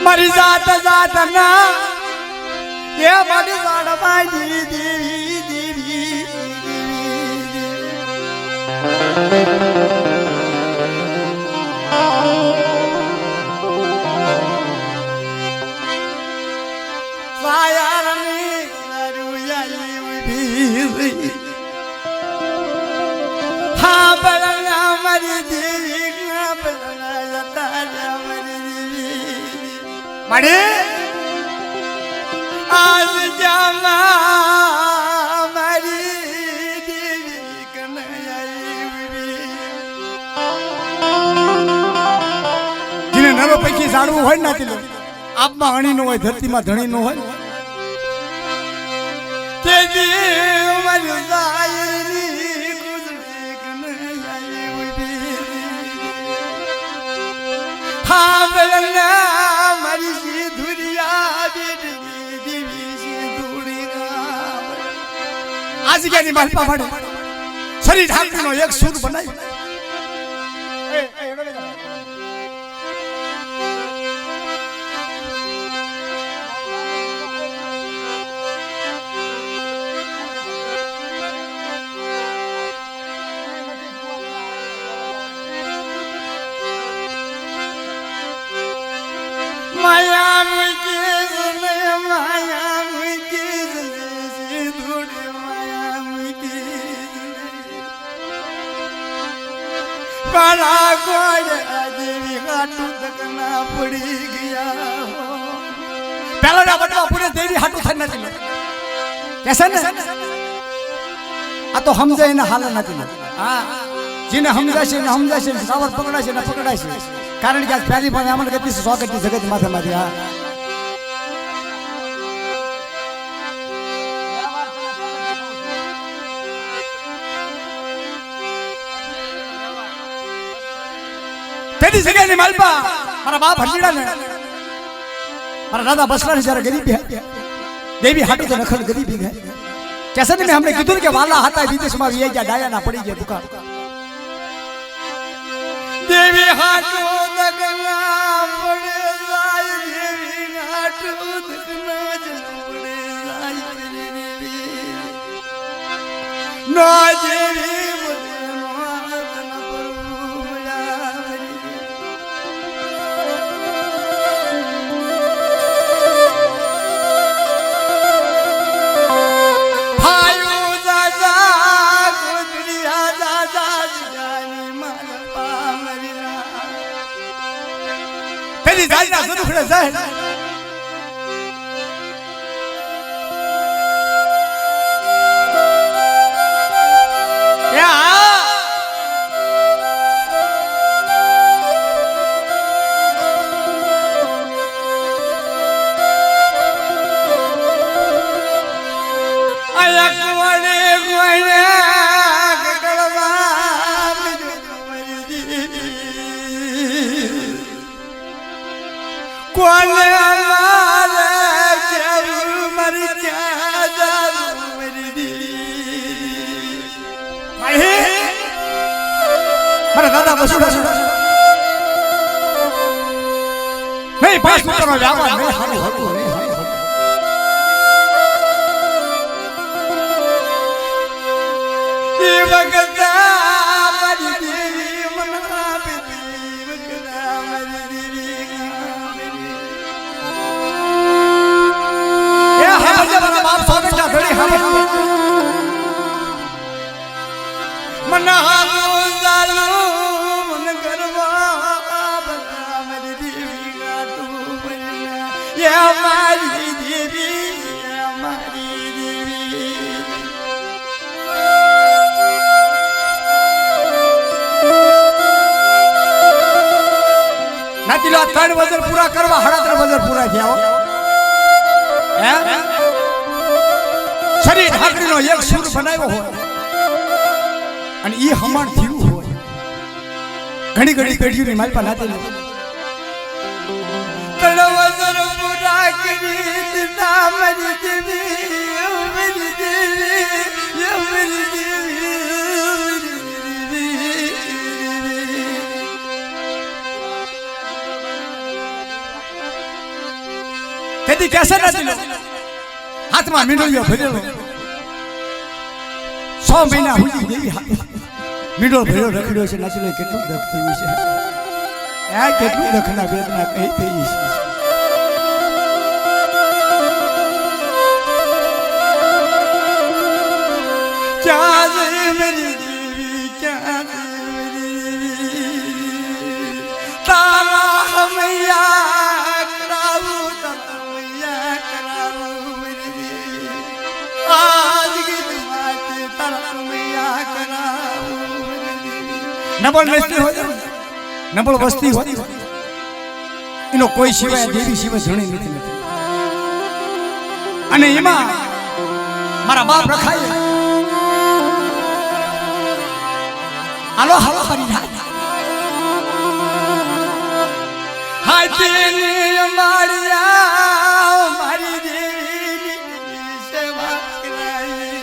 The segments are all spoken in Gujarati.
મારી જાત જાત ના એ મારી જાડમાં દેવી દેવી દેવી સાયારની રૂયાઈ ઉભી હા બળના મારી દેવી ના બળના જતા મારે આજ જામા મારી દેવી કનૈયાઈ જેને નરો પૈકી જાણવું હોય ને તે આપમાં હણી નો હોય ધરતીમાં ધણી નો હોય તે દી મારી જાયરી ગુજરી કનૈયાઈ હા બલના મારી સિંધુરિયા દેવી દેવી સિંધુરિયા આ જગ્યાની માલપા પાડે શરીર ઢાંકીનો એક સુર બનાવી માયા મુકી સિંધુડી માયા મુકી પાલા કોઈ દેવી હાટું તકના પડી ગયા પેલા ના બટવા પૂરે દેવી હાટું થઈ નથી કેસે ને આ તો સમજાય ને હાલ નથી હા જેને સમજાશે ને સમજાશે સાવર પકડાશે ને પકડાશે કારણ કે આજ પહેલી પણ અમલ ગતિ સ્વાગત જગત માથે માંથી હા તેની જગ્યાની માલપા મારા બાપ હરજીડા ને મારા દાદા બસલા ને જયારે ગરીબી દેવી હાટુ તો નખલ ગરીબી ગઈ कैसे ने हमने किधर के वाला હતા વિદેશમાં વી ગયા ડાયા ના પડી ગયા દુકાન દેવી હાટુ દગના પડે જાય દેવી હાટુ દગના જ પડે જાય દેવી નો દેવી જાયના સદુખડે જાય કોને મારે કેવું મરી ક્યાં જાવું મરી દી મારા દાદા બસુડા નહીં પાસ ઉપરનો વ્યાપાર નહીં સારું હતું એ વખત મારી દેવી મના પીતી વખત મારી દેવી બાપ સ્વાગત ના ઘડી મના હાલું મન કરવા બતા મારી દેવી ગાટું બના એ મારી દેવી નાતી લો 3 વજર પૂરા કરવા 3.5 વજર પૂરા થયા હે શરીર ઢાકરીનો એક સુર બનાવ્યો હોય અને ઈ હમણ થયું હોય ઘણી ઘણી પેઢીઓની માલપા નાતે તળવજર પૂરા કરી દીધા મારી દેવી મારી દેવી મારી દેવી તેથી કેસે નથી હાથમાં મીંડોળિયો ભરેલો 100 મહિના સુધી દેવી મીંડોળ ભર્યો રખડ્યો છે નાચલો કેટલું દખ થયું છે આ કેટલું દખના વેદના કઈ થઈ છે क्या मेरी देवी क्या तारा मैया कराऊं मेरी देवी आज की बात तारा मैया कराऊं નબળ વસ્તી હોય નબળ વસ્તી હોય એનો કોઈ સિવાય દેવી સિવાય જણી નથી અને એમાં મારા બાપ રખાય હાલો હાલો કરી હાય તેની મારિયા મારી દેવીની સેવા કરાઈ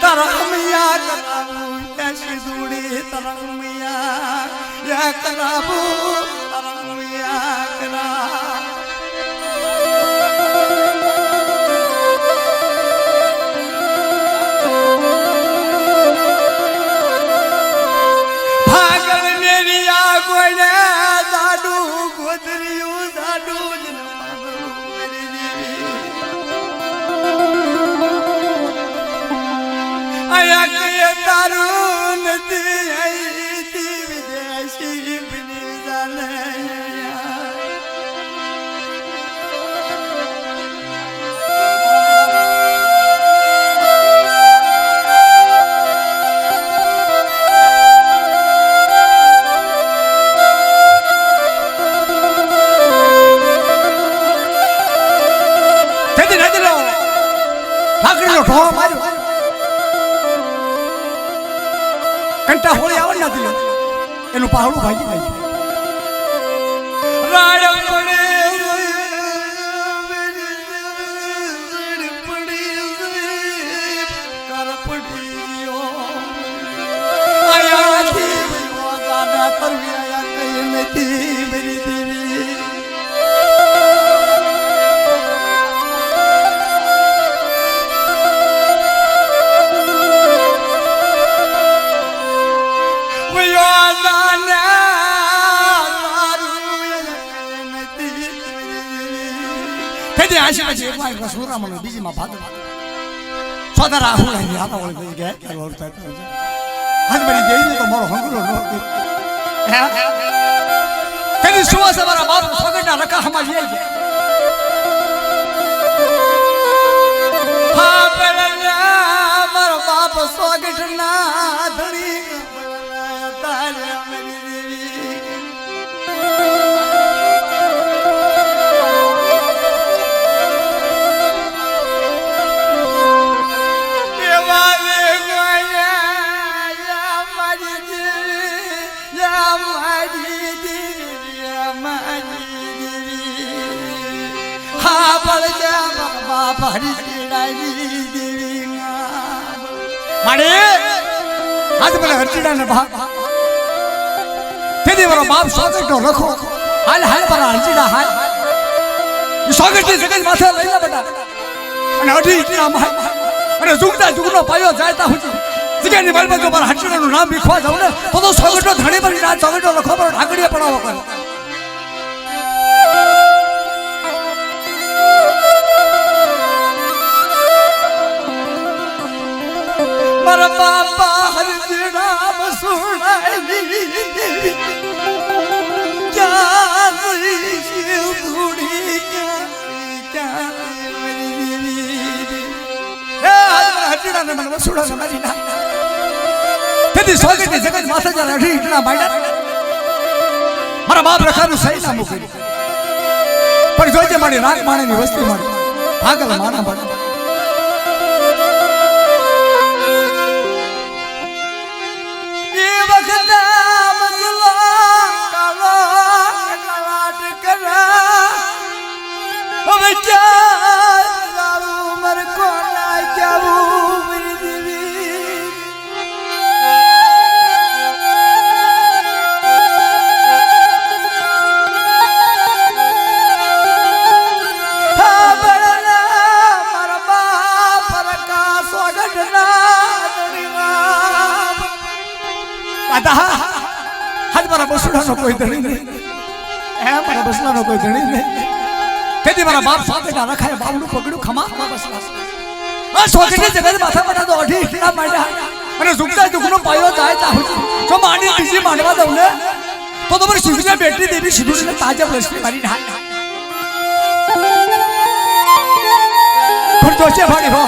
તરમિયા કરાવું એસી દૂડી તરમિયા યા કરાવું તરમિયા કરા કંટા હોળી આવડ ના દિલો એનું પહાડું ભાગી ભાઈ રાડ પડે કર પડીયો આયાથી વાદા કરવી આયા કઈ નથી મેરી દેવી આશી એક વાર સુરામનો બીજીમાં ભાગ સોદા રાહુલ અહીં આતા ઓળ ગઈ ગયા કે લોરતા હાથ બની દેવી તો મારો હંગરો નો હે કદી સુવા સવારા બાપ સોગડા રકા હમા જઈ ગયા હા પેલા મારો બાપ સોગડના ધણી તારે મેરી દેવી મારે આજ મને હરચીડા ને ભાગ તેથી મારો બાપ સોગટનો રખો હાલ હાલ મારા હરચીડા હાલ સોગટની જગત માથે લઈ લે બેટા અને અઢી ઇટના માય અને જુગતા જુગનો પાયો જાયતા હું જગ્યાની માલમાં જો મારા હરચીડાનું નામ લીખવા જાઉં ને તો સોગટનો ધણી પર ના સોગટનો રખો પર ઢાકડીએ પડાવો કરે મારા બાપા હરજીડા મસુડાઈ ક્યાં શિવ બુડી ક્યાં હરજીડા ને મને મસુડા સમારી ના તેથી સોગટની જગત માથે જ્યારે અઢી ઇટના બાયડા મારા બાપ રખાનું સહી ના મૂકી પણ જોજે મારી રાગ માણેની વસ્તી મારી ભાગલ માણા બને કોઈ ધણી નહીં, મારા બસલાનો કોઈ ધણી નહીં. તેથી મારા બાપ સાથે રખાય બાવડું પગડું ખમા બસલા. આ છોકરીને જગત માથા પડા તો અઢી ઇટલા માંડ્યા અને સુખતા દુઃખનો પાયો જાય તા જો માંડી બીજી માંડવા દઉં ને તો તમારી સુખને બેટી દેવી સિંદૂરને તાજા લક્ષ્મી મારી ના પણ તો છે ભાડી હો.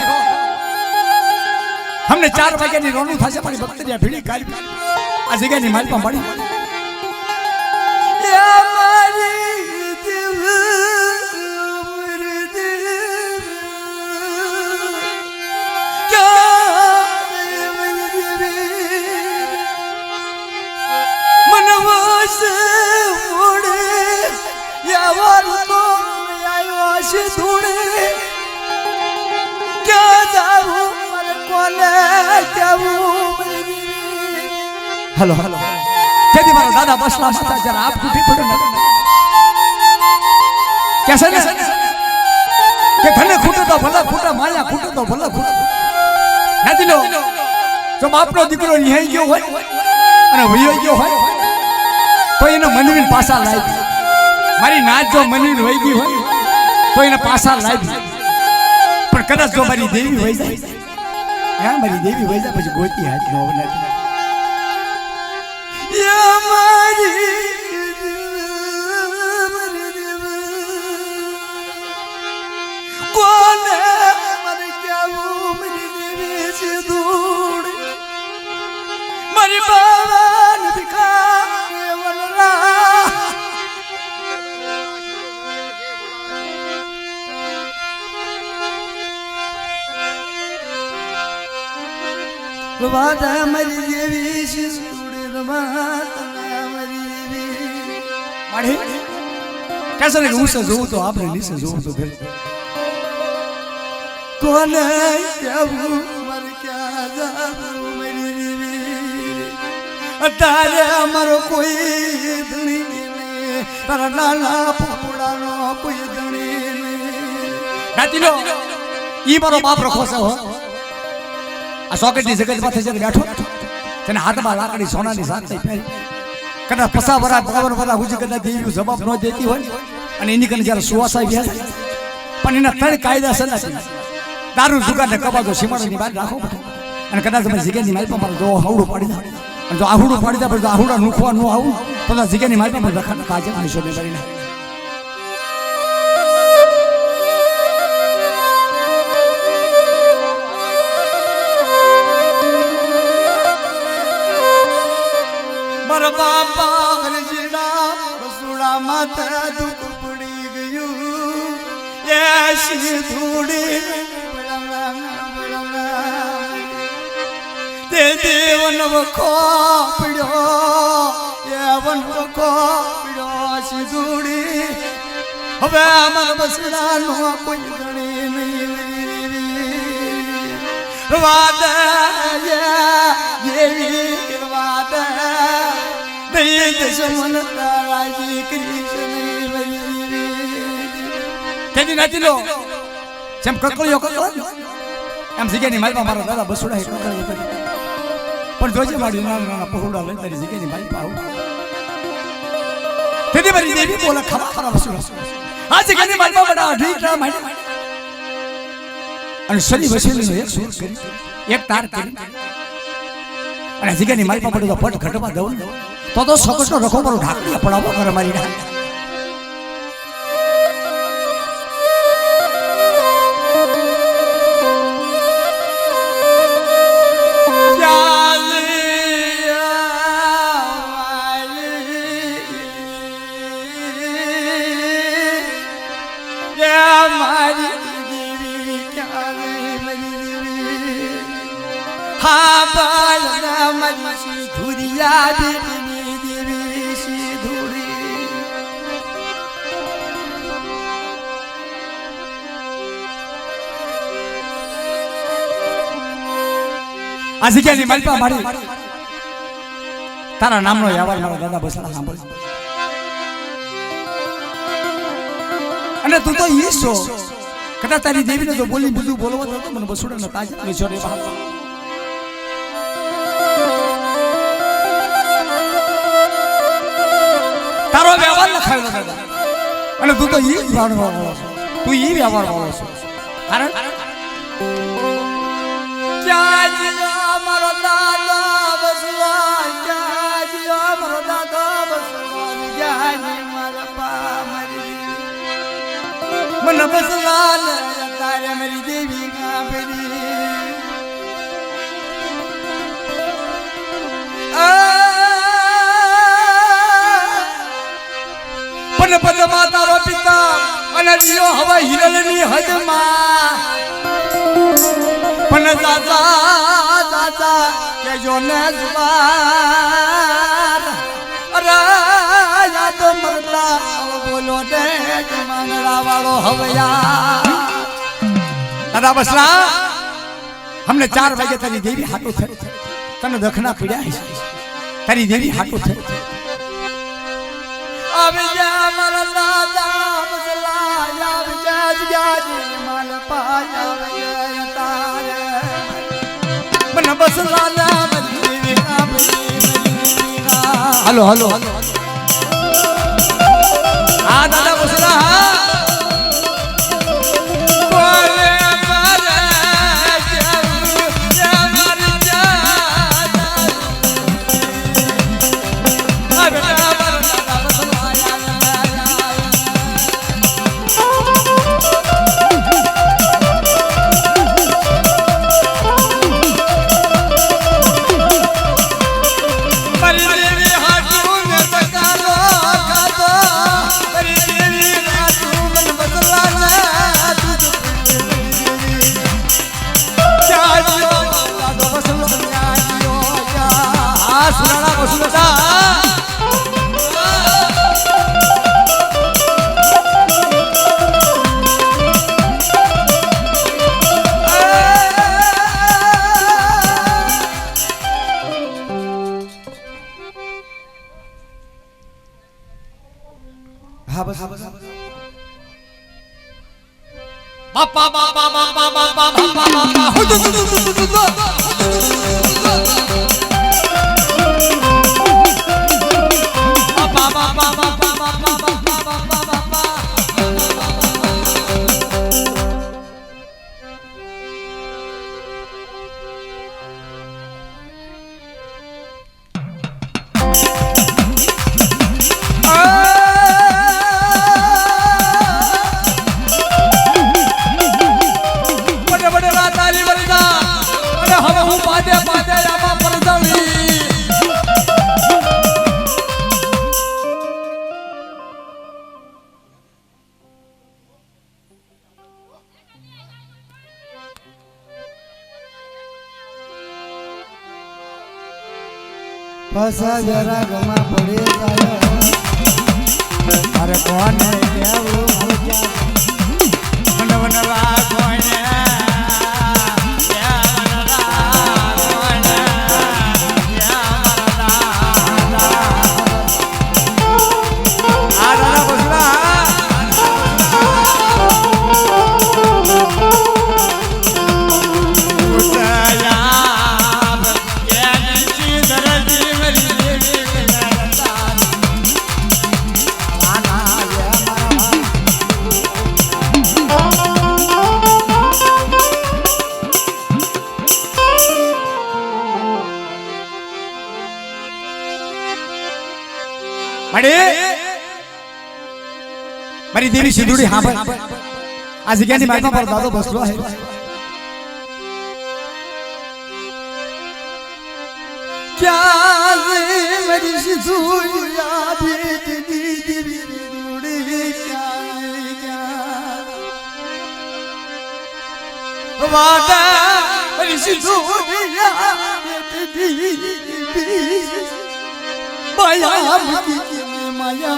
हमने 4 વાગ્યાની રોનું થાશે પણ બક્તરિયા ભીડી કાઢી આ જગ્યાની માલપા મળી. हेलो हेलो यदि मारा दादा बसला माता जरा आप टूटी पड़ो न कैसे ने के धने खूटो तो भला खूटा माया खूटो तो भला खूटा નથી લો જો બાપનો દીકરો નિહાઈ ગયો હોય અને વયો ગયો હોય તો એને મનવીન પાસા લાવી મારી નાચ જો મનવીન વઈ ગઈ હોય તો એને પાસા લાવી પણ કદાચ જો મારી દેવી વઈ જાય હા મારી દેવી વઈ જાય પછી ગોતી હાથ નો બનાવી વાદા મરી જેવી શિશુડે રમાતા મરી જેવી માડે કેસે ને હું જોઉં તો આપણે નીચે જોઉં તો ફેર કોને કેવું મર ક્યા જાવું મરી જેવી અતારે અમારો કોઈ ધણી નહીં તારા નાના પોપડાનો કોઈ ધણી નહીં નાતીનો ઈ મારો બાપ રખો છે હો આ સોકેટની જગત માથે જઈને બેઠો તેને હાથમાં લાકડી સોનાની સાથે પહેરી કદાચ 50 વરા 52 વરા હુજી કદાચ દેવી જવાબ ન દેતી હોય અને એની કને જ્યારે સુવાસાઈ બેસે પણ એના 3 કાયદા સંદાસી દારૂ જુગારને કબાજો સીમાડાની બહાર રાખો અને કદાચ તમે જગ્યાની માલપા મારો જો હાવડું પાડી દે અને જો આહુડું પાડી દે તો આહુડા નુખવા ન આવું તો જગ્યાની માલપા પર રખાને કાજે નિશો ને કરીને બાપા હરજીડા રસુડા માથે દુઃખ પડી ગયું એ સિંધુડી તે દેવન વખો પડ્યો એ વન વખો પડ્યો સિંધુડી હવે અમાર બસડાનો કોઈ ગણી નહીં વાદે દેવી વાદે નથી લો જેમ કકળિયો કકળ એમ જગ્યાની માલપા મારો દાદા બસુડા કકળિયો કરી પણ જોજે મારી નાના નાના પહોળા લઈ તારી જગ્યાની માલપા આવું તેથી મારી દેવી બોલે ખરા ખરા બસુડા આ જગ્યાની માલપા બડા અઢીટા માંડી અને શનિ વસેલીનો એક સૂર કરી એક તાર કરી અને જગ્યાની માલપા પડે તો પટ ઘટવા દઉં તો સકટનો રખો મારો ઢાકડી પડાવો કરે મારી ના હા બાલ મરી ધુરિયા આ જગ્યાની માલપા મારી તારા નામનો યાવાર મારા દાદા બસલા સાંભળ અને તું તો ઈ છો કદાચ તારી દેવીને જો બોલી બધું બોલવા તો મને બસુડાનો તાજ લેશો રે બાપ તારો વ્યવહાર લખાયેલો દાદા અને તું તો ઈ જ વાળવા વાળો છો તું ઈ વ્યવહાર વાળો છો કારણ ક્યાં જીયો મારો દાદો બસવા ક્યાં જીયો મારો દાદો બસવા ક્યાં મારા પા મરી મન બસલાલ તારે મારી દેવી કાંપરી પન પદમાં તારો પિતા અને દિયો હવે હિરલની હદમાં પણ દાદા દાદા કેજો ને જુવાર અરે યાદ મરતા બોલો દે માંગડા વાળો હવયા દાદા બસલા हमने 4 વાગે તારી દેવી હાટો થઈ તને દખના પીડ્યા છે તારી દેવી હાટો થઈ આવી જા મારા દાદા બસલા આવી જા જાજી માલ પાયા તારે મન બસલા ના દેવી હાલો હાલો આ દાદા બસલા બાપા બાપા બાપા બાપા બાપા બાપા ફસા જરા ગમા પડે જાય અરે કોને કેવું મન વનવા કોને મારી દેવી સિંધુડી હા ભાઈ આ જગ્યાની માથા પર દાદો બસલો છે क्या मेरी सिंधुड़िया बेटी देवी सिंधुड़ी क्या वादा मेरी सिंधुड़िया बेटी माया माया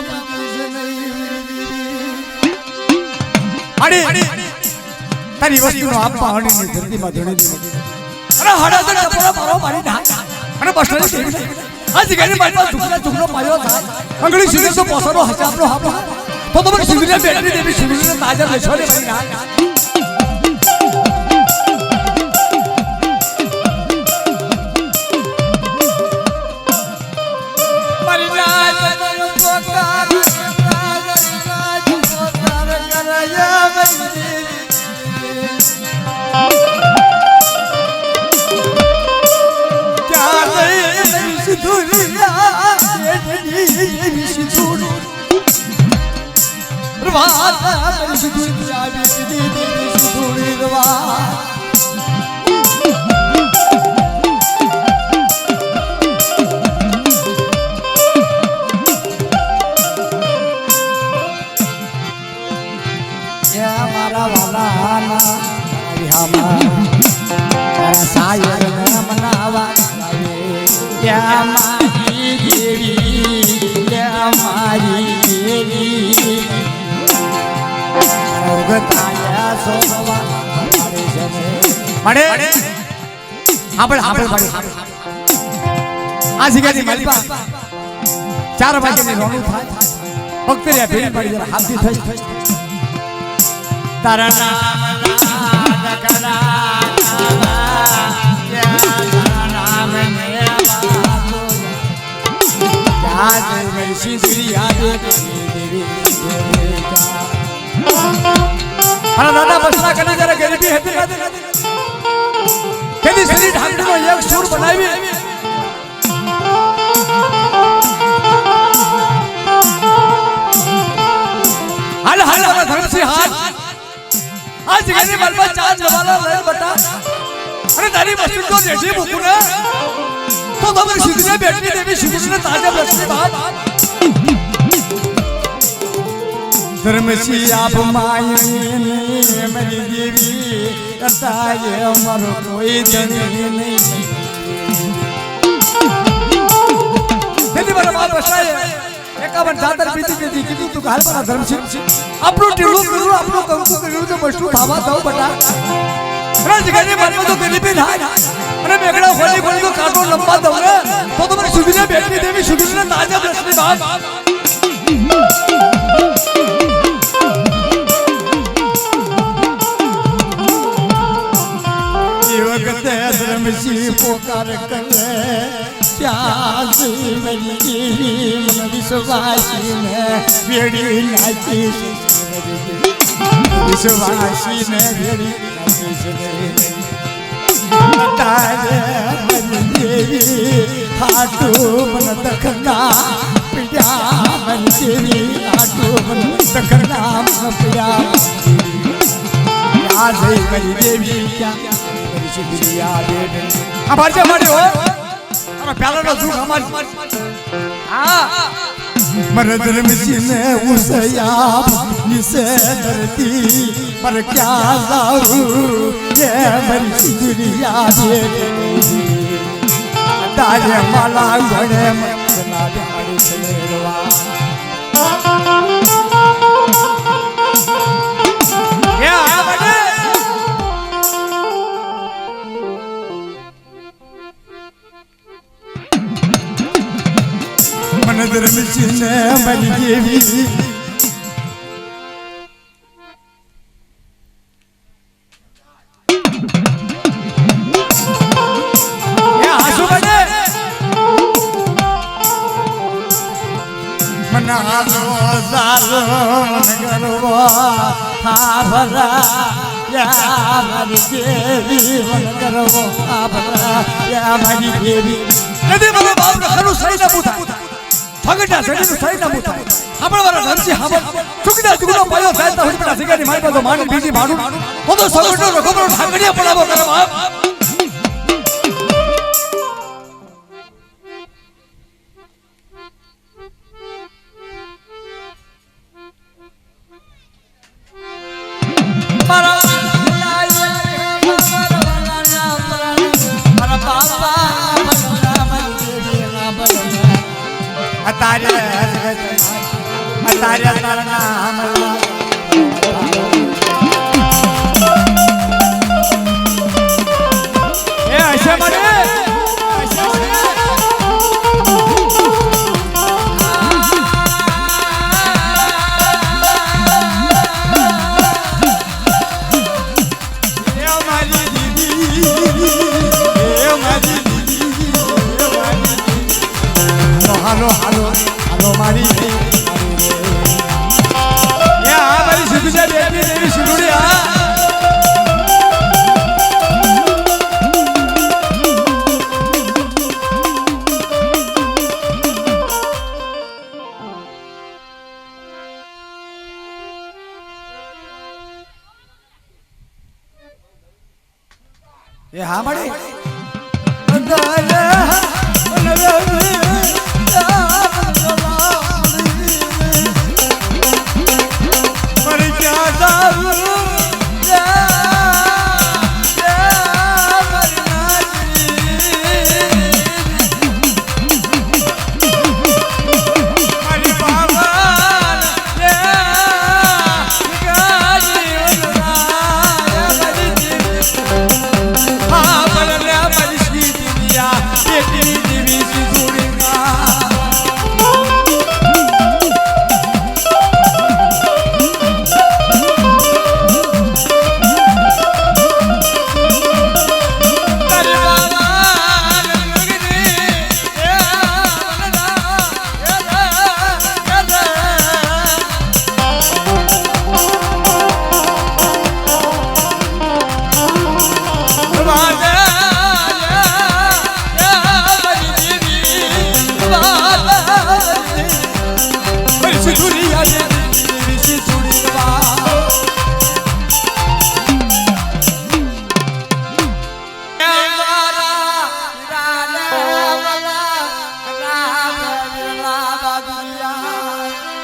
અરે તારી વસ્તુનો આપ પાણીની ધરતીમાં ધણી અરે હડા તો ટપોરા મારો મારી ના અને બસને દેવી આ જગ્યાની માથા ઝુકનો પાયો થાય અંગળી સીધી તો પોસરો હશે આપણો હાપો તો મને સીધીને બેટરી દેવી સીધીને તાજર લેછો રે મારી ના મારી ના તો વાત મારી સીધું આવી દીધી સીધું વાત મારા વાલાના મારા સાયર મનાવા ત્યાં મારી દેવી ત્યાં મારી દેવી ઉગતાયા સોવા મળે આપણે આ જગ્યાની માલિકા 4 વાગ્યાની રોણું થાય ભક્તરિયા ભેળી પડી જરા હાથી થઈ તારા નામ દાદા બસના કરી જરા ગરીબી હતી કેદી શ્રી ઠાકરનો એક સુર બનાવી હાલ હાલ ધરમસિંહ હાલ આ જગ્યાની માલમાં 4 જવાલા લઈ બટા અને તારી મસ્તી તો રેડી મૂકું ને તો તમે સીધે બેઠી દેવી સીધે તાજા લક્ષ્મી બાપ ધર્મસિંહ આપ માયની મારી દેવી કતાએ અમારો કોઈ ધણી નહીં તેથી મારા બાપ બસાય 51 જાતર પીતી કીધું તું હાલ મારા ધર્મસિંહ આપણું ટીલું કર્યું આપણું કંકુ કર્યું તો બસું ખાવા દઉં બટા રાજગીરની માલમાં તો ગરીબી થાય અને મેઘડા ખોલી તો કાંટો લંબા દઉં ને તો તમારી સુધીને બેઠી દેવી સુધીને તાજા લક્ષ્મી બાપ ધર્મસિંહ પોકાર કરે ત્યાં મારી દેવી મને વિશ્વાસીને વેડી નાખી વિશ્વાસીને વેડી તારે મારી દેવી હાટું મને દખના પીડ્યા મારી દેવી હાટું મને દખના પીડ્યા આ જઈ મારી દેવી ક્યાં અમારે અમારે હો અમે પહેલાનો દુખ અમાર હા મર ધર્મસિંહને ઉસયા નિસે ધરતી પર ક્યા જાઉં ये मरी दुनिया दे तारे माला घड़े मना डारे छेड़वा मन धर्मसिंह ने मरी देवी એ હા મળી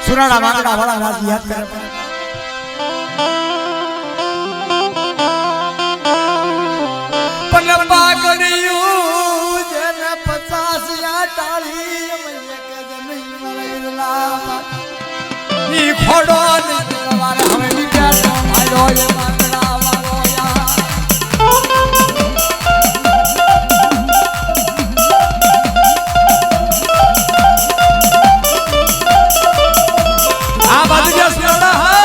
સુરાણા વાંગડા વાળા રાજ યાદ કરે પણ પાગડિયું જેને 50 ટાળી ઈ ખોડો ને સવારે હવે વિચારતો માર્યો એ વાંગડા વાળો યાર આ બાજુ ગયા સુરાણા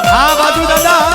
હા બાજુ દાદા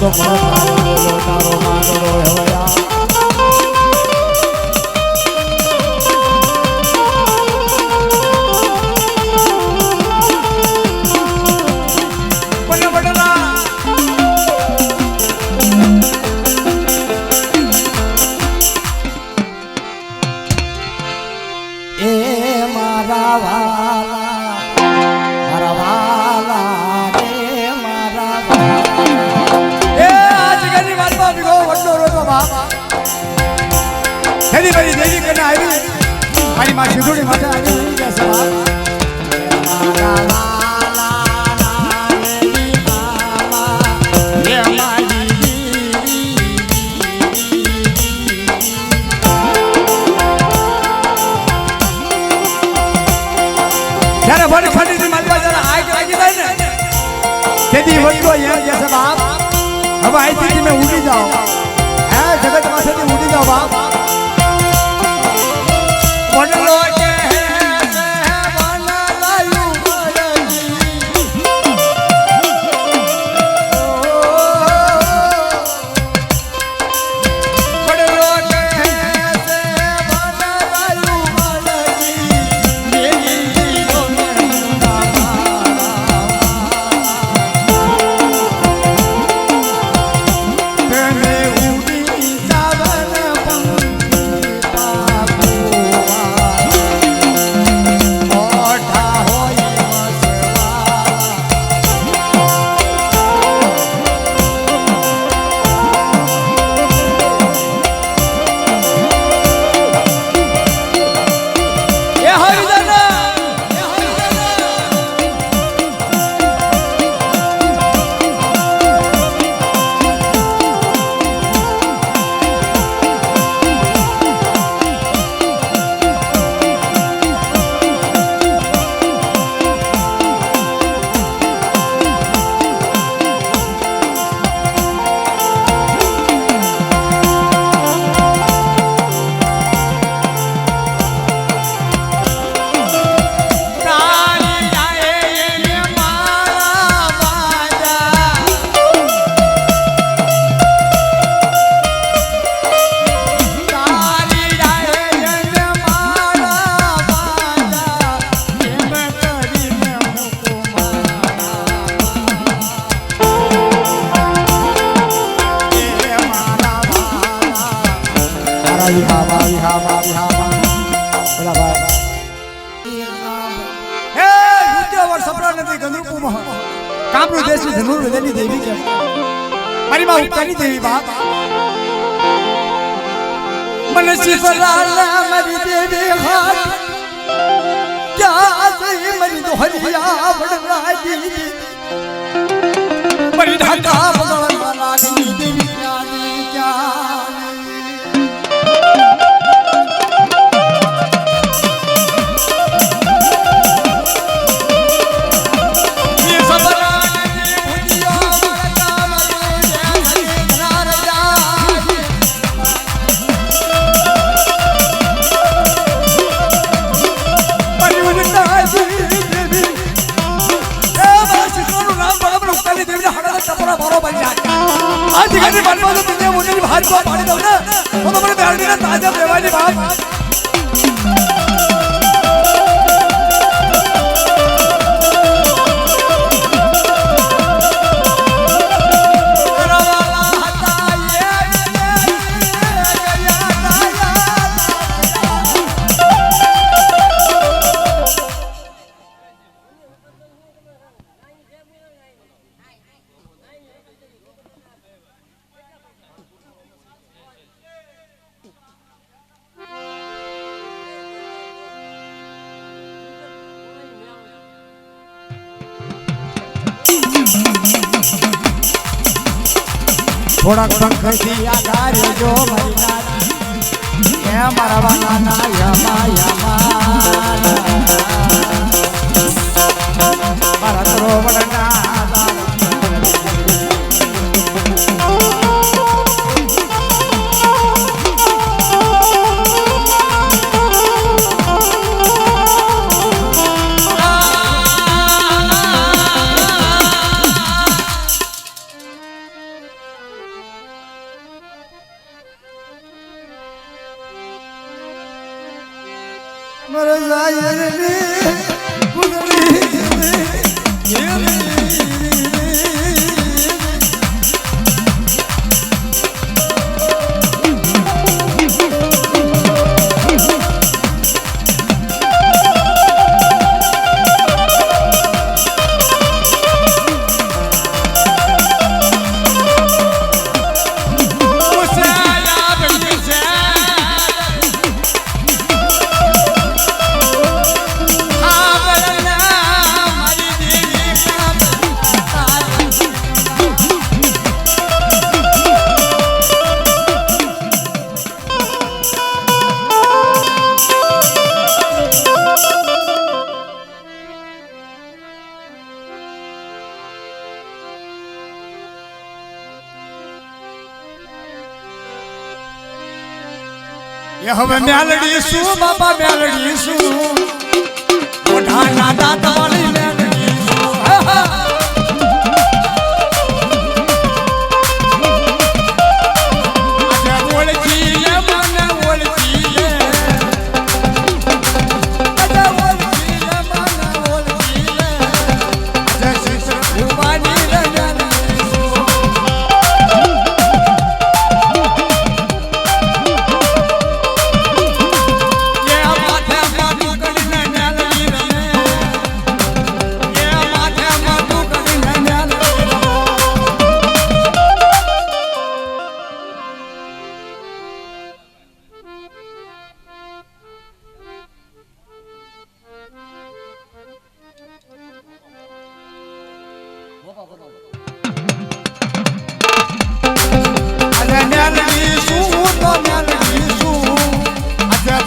તો બોલો તારો માંગડો હવયા દેવી કને આવી મારી માં સિંધુડી માતા આવી જશે જ્યારે વન ખંડીની માતા જરા આગ લાગી જાય ને તેથી વડો અહીંયા જશે બાપ હવે અહીંથી તમે ઉડી જાઓ હે જગત પાસેથી ઉડી જાઓ બાપ વડલો કે વનલાયું વડલી વડલો કે વનલાયું વડલી મેરી જીવને તેને ઉડી જાવન પંખી પાપો કામનું દેશી ધનુર વેદની દેવી છે મારી માં ઉપકારી દેવી બાપ મને શિવલાલા મારી દેવી હાથ ક્યાં જઈ મારી દોહરિયા વડરાજી મારી ઢાકા બગલવા લાગી દેવી ક્યાં આજની બાતમાં તો તુજે મુંડની ભાતમાં પાડી દઉં ને તો મને બેરડીને તાજા દેવાની બાપ થોડાક પંખથી આધારે જો મારી નાની હે મારા વાના યમા મારા તરો વડના એ હવે મેલડી શું બાપા મેલડી શું મોઢાના દાંત વાળી મેલડી શું હા, હા. આજે ઓળખી લે મને ઓળખી લે આજે ઓળખી લે મને ઓળખી લે આજે શિષ્ય ભૂવાની લે મેલડી શું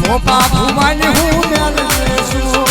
ભોપા ભૂમાની હું મેલડી છું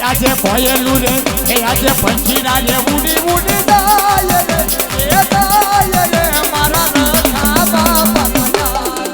આજે ભયેલું રે એ આજે પંખીરા રે ઉડી ઉડી જાય રે એ જાય રે મારા રખા બાપા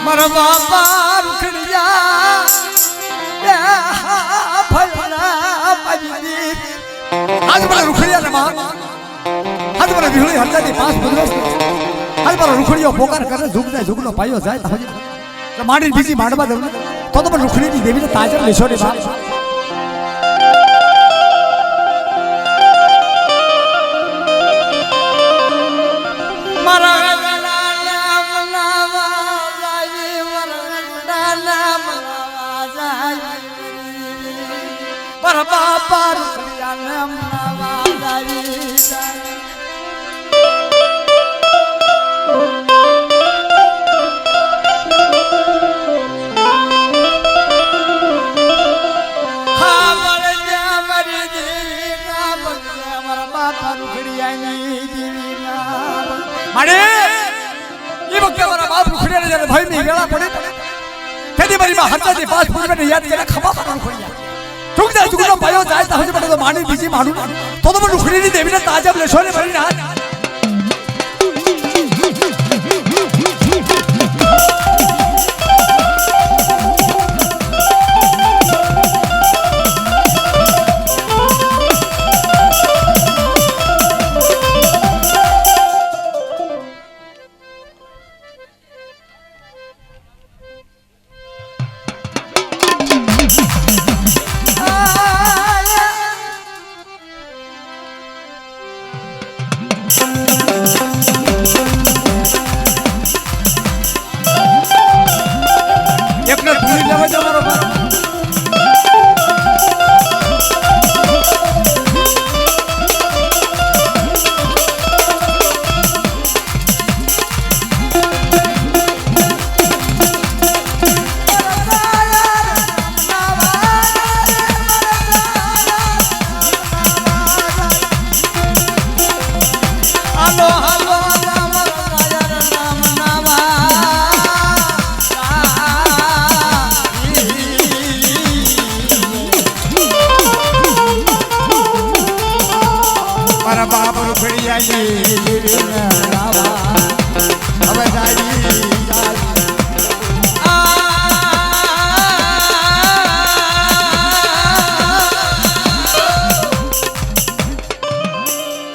મારા બાપા રૂખડિયા આજ મારા રૂખડિયા ને માં આજ મારા વિહળી હરદાની પાંચ બદરસ આજ મારા રૂખડિયો પોકાર કરે ઝુકને ઝુકનો પાયો જાય તો માડી બીજી માંડવા દઉં તો પણ રૂખડીની દેવીને તાજર લેશો ને બાપ મારા બાપા રૂખડિયાને મનાવા જાય મારે એ વખતે મારા બાપ રૂખડિયાને જ્યારે ભયની વેળા પડી તેથી મારી માં હરદાથી પાંચ પૂર્વને યાદ કર્યા ખમા પર રૂખડિયા ઠુકદા ઠુકનો પાયો જાય તો હજી પડે તો માની બીજી માનું તો પણ રૂખડીની દેવીને તાજબ લેશો ને ભરી ના એકને ધૂળી લેવા જવાનો મારા બાપ રૂખડિયા